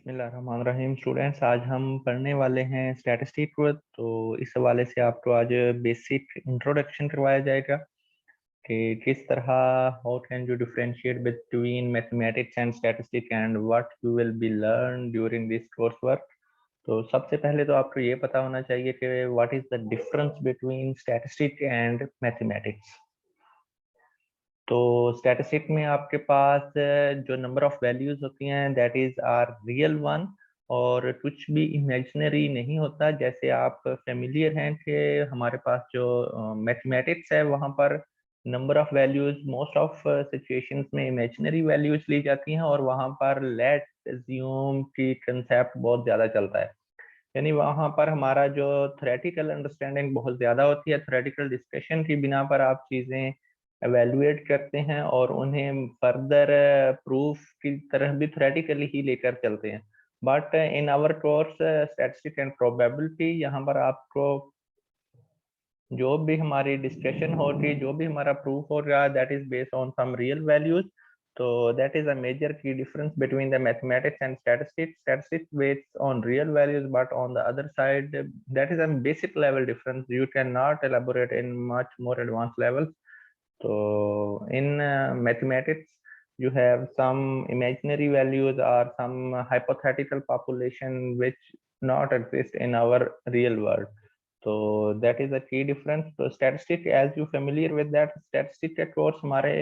बिस्मिल्लाहिर्रहमानिर्रहीम। स्टूडेंट्स, आज हम पढ़ने वाले हैं स्टैटिस्टिक को। तो इस हवाले से आपको आज बेसिक इंट्रोडक्शन करवाया जाएगा कि किस तरह how can you differentiate between mathematics and statistic and what you will be learn during this course work. तो सबसे पहले तो आपको ये पता होना चाहिए कि what is the difference between statistic and mathematics. तो स्टैटिस्टिक में आपके पास जो नंबर ऑफ वैल्यूज होती हैं that is are real one, और कुछ भी इमेजिनरी नहीं होता। जैसे आप फेमिलियर हैं कि हमारे पास जो मैथमेटिक्स है वहाँ पर number of values most of situations में इमेजिनरी वैल्यूज ली जाती हैं, और वहाँ पर लेट अज्यूम की कंसेप्ट बहुत ज़्यादा चलता है। यानी वहाँ पर हमारा जो थ्योरेटिकल अंडरस्टैंडिंग बहुत ज़्यादा होती है, थ्योरेटिकल डिस्कशन की बिना पर आप चीज़ें एवेल्युएट करते हैं और उन्हें फर्दर प्रूफ की तरह भी थ्योरेटिकली ही लेकर चलते हैं। But in our course statistics and probability, यहाँ पर आपको जो भी हमारी डिस्कशन होगी, जो भी हमारा प्रूफ होगा, that is based on some real values. तो that is a major key difference between the mathematics and statistics. Statistics based on real values, but on the other side that is a basic level difference, you can not elaborate in much more advance level. So in mathematics, you have some imaginary values or some hypothetical population which not exist in our real world. So that is a key difference. So statistic, as you familiar with that, statistic का course हमारे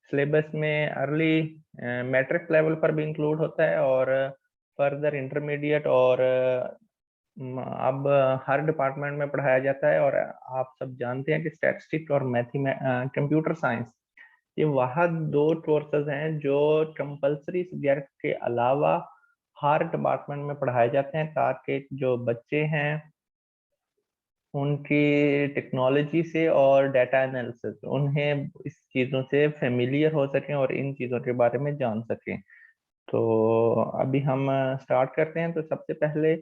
syllabus में early matrix level पर भी include होता है, और further intermediate और अब हर डिपार्टमेंट में पढ़ाया जाता है। और आप सब जानते हैं कि स्टैटिस्टिक्स और कंप्यूटर साइंस, ये वह दो कोर्सेज हैं जो कंपलसरी सब्जेक्ट के अलावा हर डिपार्टमेंट में पढ़ाए जाते हैं, ताकि जो बच्चे हैं उनकी टेक्नोलॉजी से और डाटा एनालिसिस उन्हें इस चीज़ों से फेमिलियर हो सकें और इन चीज़ों के बारे में जान सकें। तो अभी हम स्टार्ट करते हैं। तो सबसे पहले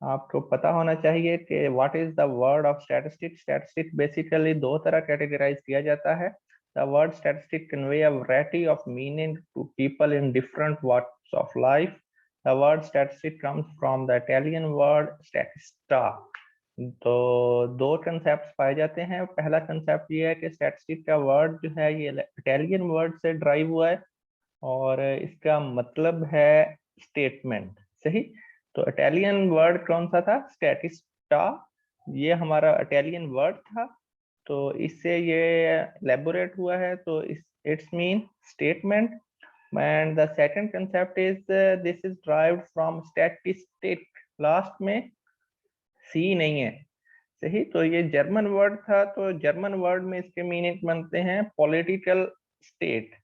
आपको पता होना चाहिए कि what is the word of statistics. Statistics basically दो तरह कैटेगराइज किया जाता है। The word statistic convey a variety of meaning to people in different walks of life. The word statistic comes from the Italian word statista. तो दो concept पाए जाते हैं। पहला कंसेप्ट ये है कि स्टैटिस्टिक का वर्ड जो है ये इटालियन वर्ड से ड्राइव हुआ है, और इसका मतलब है स्टेटमेंट। सही। तो इटालियन वर्ड कौन सा था? स्टैटिस्टा। ये हमारा इटालियन वर्ड था, तो इससे ये एलेबोरेट हुआ है। तो it's mean statement. And the second concept is this is derived from statistic. Last में सी नहीं है। सही। तो ये जर्मन वर्ड था, तो जर्मन वर्ड में इसके मीनिंग बनते हैं पॉलिटिकल स्टेट।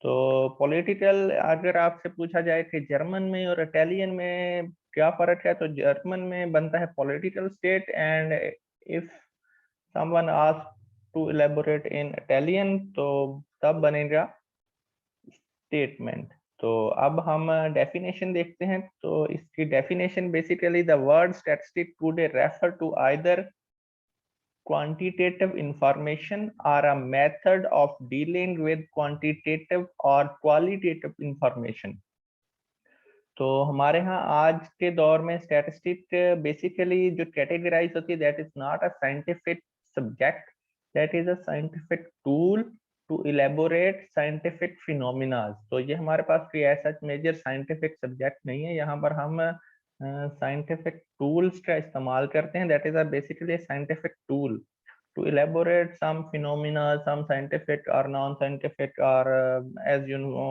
तो पॉलिटिकल, अगर आपसे पूछा जाए कि जर्मन में और इटालियन में क्या फर्क है, तो जर्मन में बनता है political state, and if someone ask to elaborate in Italian तो तब बनेगा स्टेटमेंट। तो अब हम डेफिनेशन देखते हैं। तो इसकी definition basically the word statistic today refer to either quantitative information or a method of dealing with quantitative or qualitative information। तो हमारे यहाँ आज के दौर में स्टैटिस्टिक बेसिकली जो कैटेगराइज होती है, that is not a scientific subject, that is a scientific tool to elaborate scientific phenomena. तो ये हमारे पास कोई ऐसा मेजर साइंटिफिक सब्जेक्ट नहीं है। यहाँ पर हम साइंटिफिक टूल्स का इस्तेमाल करते हैं। That is a basically scientific tool to elaborate some phenomena, some scientific or non-scientific, or as you know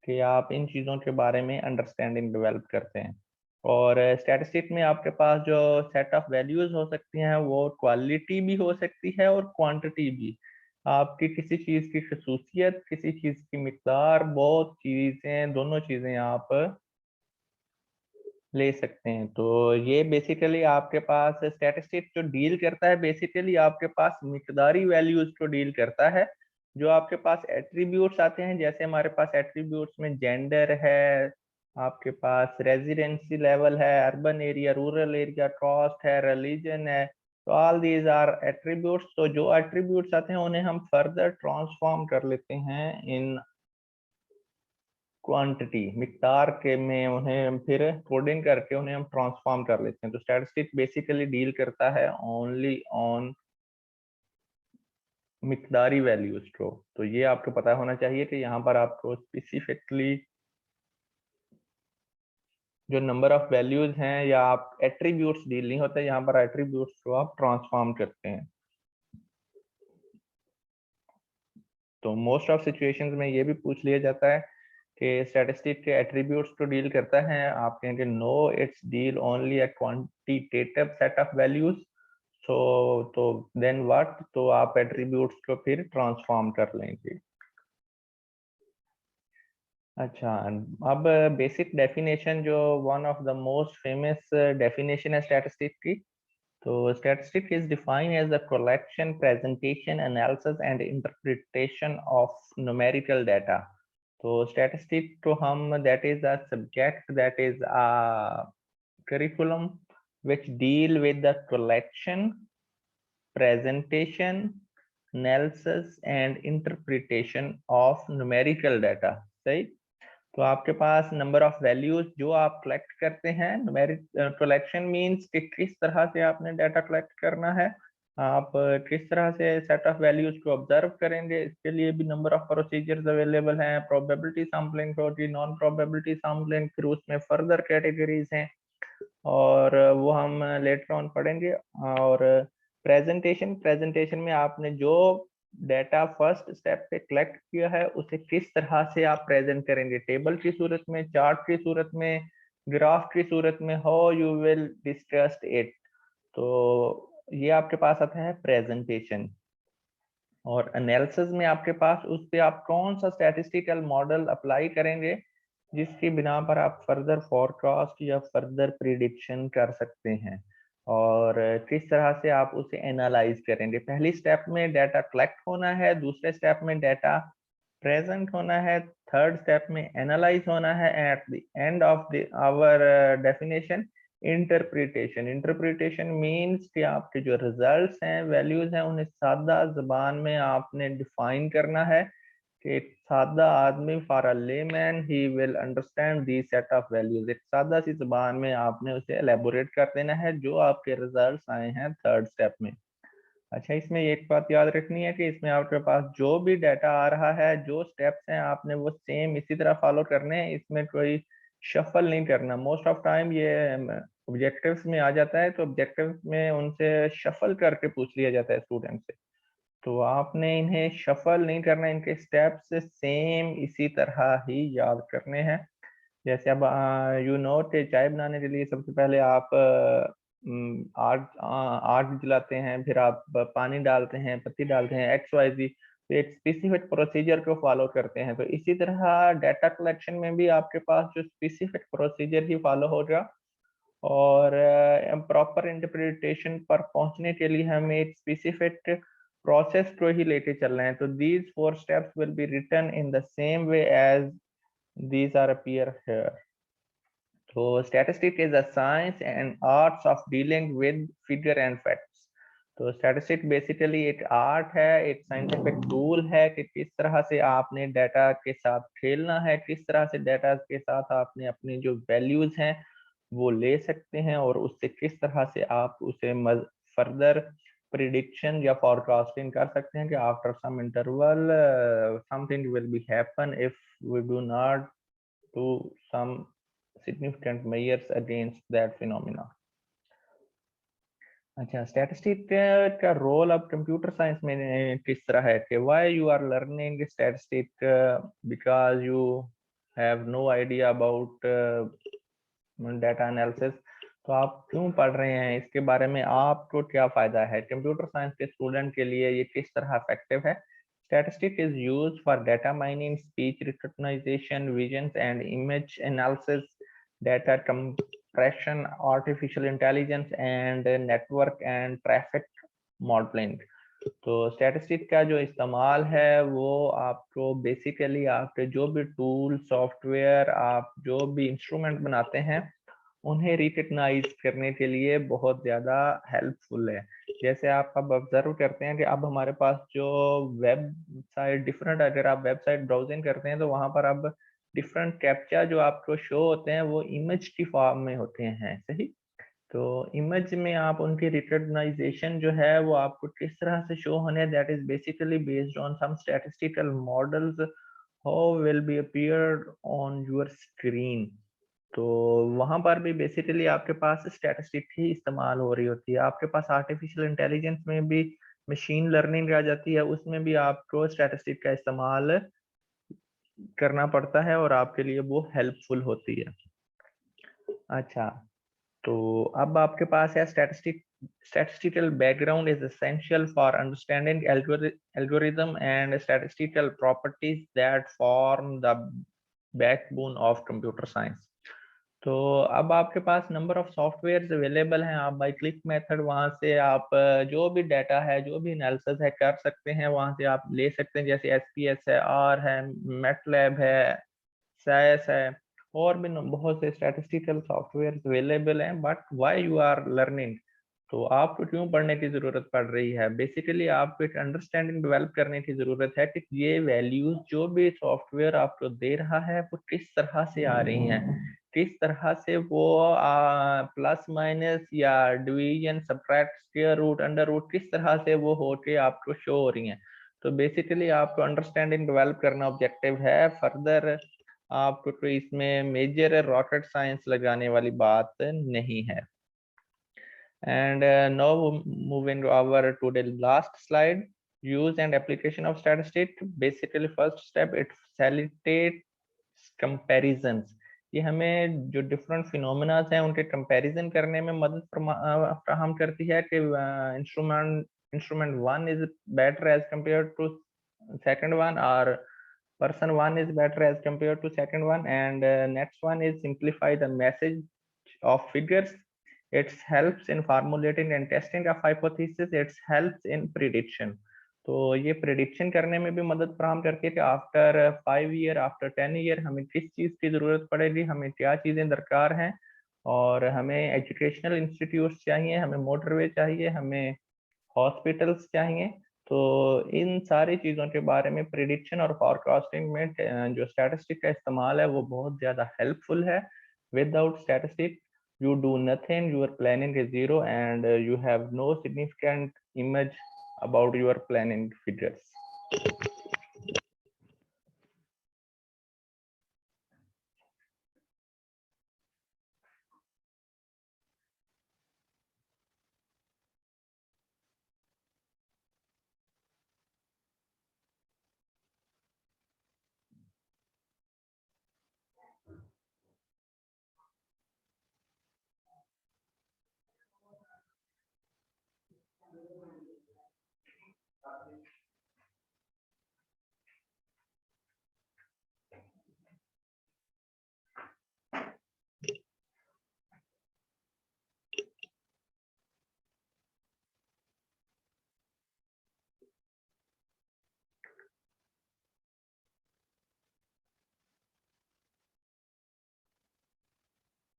कि आप इन चीज़ों के बारे में अंडरस्टैंडिंग डेवलप करते हैं। और स्टैटिस्टिक में आपके पास जो सेट ऑफ वैल्यूज हो सकती हैं वो क्वालिटी भी हो सकती है और क्वांटिटी भी। आपकी किसी चीज़ की खसूसियत, किसी चीज़ की मिकदार, बहुत चीज़ें, दोनों चीज़ें आप ले सकते हैं। तो ये बेसिकली आपके पास स्टैटिस्टिक्स जो डील करता है, बेसिकली आपके पास मिकदारी वैल्यूज को डील करता है। जो आपके पास एट्रीब्यूट्स आते हैं, जैसे हमारे पास एट्रीब्यूट्स में जेंडर है, आपके पास रेजिडेंसी लेवल है, urban area, rural area, caste है, रिलीजन है। तो ऑल दीज आर एट्रीब्यूट्स। तो जो एट्रीब्यूट्स आते हैं उन्हें हम फर्दर ट्रांसफॉर्म कर लेते हैं इन क्वांटिटी मिकदार के में उन्हें फिर कोडिंग करके उन्हें हम ट्रांसफॉर्म कर लेते हैं। तो स्टैटिस्टिक बेसिकली डील करता है ओनली ऑन मिकदारी वैल्यूज को। तो ये आपको पता होना चाहिए कि यहाँ पर आपको स्पेसिफिकली जो नंबर ऑफ वैल्यूज हैं या आप एट्रीब्यूट्स डील नहीं होते, यहाँ पर एट्रीब्यूट्स को आप ट्रांसफॉर्म करते हैं। तो मोस्ट ऑफ सिचुएशंस में ये भी पूछ लिया जाता है कि स्टैटिस्टिक के एट्रीब्यूट्स को डील करता है, आप कहेंगे no it's deal only a quantitative set of values. तो देन व्हाट, तो आप एट्रीब्यूट्स को फिर ट्रांसफॉर्म कर लेंगे। अच्छा, अब बेसिक डेफिनेशन जो one of the most famous definition है स्टैटिस्टिक की। तो statistic is defined as the collection, presentation, analysis and interpretation of numerical data. तो statistic तो हम that is a subject, that is a curriculum which deal with the collection, presentation, analysis and interpretation of numerical data। सही। तो आपके पास number of values जो आप collect करते हैं, न्यूमेरिक कलेक्शन मींस कि किस तरह से आपने डाटा कलेक्ट करना है, आप किस तरह से सेट ऑफ वैल्यूज को ऑब्जर्व करेंगे, इसके लिए भी नंबर ऑफ प्रोसीजर्स अवेलेबल हैं। प्रोबेबिलिटी सैम्पलिंग होगी, नॉन प्रोबेबिलिटी सैम्पलिंग, फिर उसमें फर्दर कैटेगरीज हैं और वो हम लेटर ऑन पढ़ेंगे। और प्रेजेंटेशन में आपने जो डाटा फर्स्ट स्टेप पे कलेक्ट किया है उसे किस तरह से आप प्रेजेंट करेंगे, टेबल की सूरत में, चार्ट की सूरत में, ग्राफ की सूरत में, how you will discuss it. तो ये आपके पास आता है प्रेजेंटेशन। और एनालिसिस में आपके पास उस पे आप कौन सा स्टैटिस्टिकल मॉडल अप्लाई करेंगे जिसकी बिना पर आप फर्दर फोरकास्ट या फर्दर प्रिडिक्शन कर सकते हैं, और किस तरह से आप उसे एनालाइज करेंगे। पहली स्टेप में डाटा कलेक्ट होना है, दूसरे स्टेप में डाटा प्रेजेंट होना है, थर्ड स्टेप में एनालाइज होना है, at the end of the our definition interpretation means कि आपके जो रिजल्ट्स हैं, वैल्यूज हैं, उन्हें सादा जबान में आपने डिफाइन करना है कि एक सादा आदमी, for a layman he will understand the set of values. एक सादा सी जबान में आपने उसे एलेबोरेट कर देना है जो आपके रिजल्ट्स आए हैं थर्ड स्टेप में। अच्छा, इसमें एक बात याद रखनी है कि इसमें आपके पास जो भी डाटा आ रहा है, जो स्टेप्स हैं, आपने वो सेम इसी तरह फॉलो करने हैं, इसमें कोई शफल नहीं करना। मोस्ट ऑफ टाइम ये ऑब्जेक्टिव्स में आ जाता है, तो ऑब्जेक्टिव्स में उनसे शफल करके पूछ लिया जाता है स्टूडेंट से, तो आपने इन्हें शफल नहीं करना, इनके स्टेप्स सेम इसी तरह ही याद करने हैं। जैसे अब यू नो कि चाय बनाने के लिए सबसे पहले आप आग आग जलाते हैं, फिर आप पानी डालते हैं, पत्ती डालते हैं, एक्स वाई जी, तो एक स्पेसिफिक प्रोसीजर को फॉलो करते हैं। तो इसी तरह डाटा कलेक्शन में भी आपके पास जो स्पेसिफिक प्रोसीजर ही फॉलो होगा, और प्रॉपर इंटरप्रिटेशन पर पहुंचने के लिए हमें एक स्पेसिफिक प्रोसेस को ही लेके चल रहे हैं। तो these 4 steps will be written in the same way as these are appear here. So statistics is a science and arts of dealing with figure and facts. तो स्टैटिस्टिक बेसिकली एक art है, एक साइंटिफिक टूल है कि किस तरह से आपने डाटा के साथ खेलना है, किस तरह से डाटा के साथ आपने अपनी जो वैल्यूज हैं वो ले सकते हैं, और उससे किस तरह से आप उसे फर्दर प्रिडिक्शन या फॉरकास्टिंग कर सकते हैं कि after some interval something will be happen if we do not to some significant measures against that phenomena। अच्छा, स्टैटिस्टिक का रोल अब कंप्यूटर साइंस में किस तरह है कि why you are learning statistic, because you have no idea about data analysis. तो आप क्यों पढ़ रहे हैं, इसके बारे में आपको क्या फायदा है, कंप्यूटर साइंस के स्टूडेंट के लिए ये किस तरह इफेक्टिव है। Statistic is used for data mining, speech recognition, visions and image analysis, data compression, artificial intelligence and network and traffic modeling। तो स्टैटिस्टिक का जो इस्तेमाल है वो आपको बेसिकली आपके जो भी टूल, सॉफ्टवेयर, आप जो भी इंस्ट्रूमेंट बनाते हैं उन्हें रिकग्नाइज करने के लिए बहुत ज़्यादा हेल्पफुल है। जैसे आप अब ऑब्जर्व करते हैं कि अब हमारे पास जो वेबसाइट डिफरेंट, अगर आप वेबसाइट ब्राउजिंग करते हैं तो वहाँ पर अब डिफरेंट कैप्चा जो आपको शो होते हैं वो इमेज की फॉर्म में होते हैं, सही। तो इमेज में आप उनकी रिकॉग्नाइजेशन जो है वो आपको किस तरह से शो होने, that is basically based on some statistical models how will be appear on your screen. तो वहां पर भी बेसिकली आपके पास स्टैटिस्टिक ही इस्तेमाल हो रही होती है। आपके पास आर्टिफिशियल इंटेलिजेंस में भी मशीन लर्निंग आ जाती है, उसमें भी आपको स्टैटिस्टिक का इस्तेमाल करना पड़ता है और आपके लिए वो हेल्पफुल होती है। अच्छा, तो अब आपके पास है statistical background is essential for understanding algorithm and statistical properties that form the backbone of computer science। तो अब आपके पास नंबर ऑफ सॉफ्टवेयर अवेलेबल हैं। आप बाई क्लिक मेथड वहां से आप जो भी डाटा है, जो भी एनालिसिस है कर सकते हैं, वहां से आप ले सकते हैं। जैसे एसपीएस है, आर है, मैटलैब है, SAS है, और भी बहुत से स्टैटिस्टिकल सॉफ्टवेयर अवेलेबल हैं। But why you are learning, तो आपको क्यों पढ़ने की जरूरत पड़ रही है? बेसिकली आपको एक अंडरस्टैंडिंग डेवलप करने की जरूरत है कि ये वैल्यूज जो भी सॉफ्टवेयर आपको दे रहा है वो किस तरह से आ रही हैं, किस तरह से वो प्लस माइनस या division, subtract, square root, under root, किस तरह से वो होके आपको शो हो रही हैं। तो बेसिकली आपको अंडरस्टैंडिंग डेवलप करना ऑब्जेक्टिव है। फर्दर आपको कोई इसमें मेजर रॉकेट साइंस लगाने वाली बात नहीं है। And now moving to our today last slide, use and application of statistics. Basically first step, it facilitates comparisons। ये हमें जो डिफरेंट फिनोमेना हैं उनके कंपैरिजन करने में मदद फराहम करती है कि instrument one is better as compare to second one, or person one is better as compared to second one, and next one is simplify the message of figures। It helps in formulating and testing of hypothesis। It helps in prediction। तो ये prediction करने में भी मदद फराहम करती है कि आफ्टर 5 ईयर, आफ्टर 10 ईयर हमें किस चीज़ की ज़रूरत पड़ेगी, हमें क्या चीज़ें दरकार हैं, और हमें एजुकेशनल इंस्टीट्यूट्स चाहिए, हमें मोटरवे चाहिए, हमें हॉस्पिटल्स चाहिए। तो इन सारी चीज़ों के बारे में प्रिडिक्शन और फॉरकास्टिंग में जो स्टैटिस्टिक का इस्तेमाल है वो बहुत ज़्यादा हेल्पफुल है। Without statistic you do nothing, your planning is zero, and you have no significant image about your planning figures।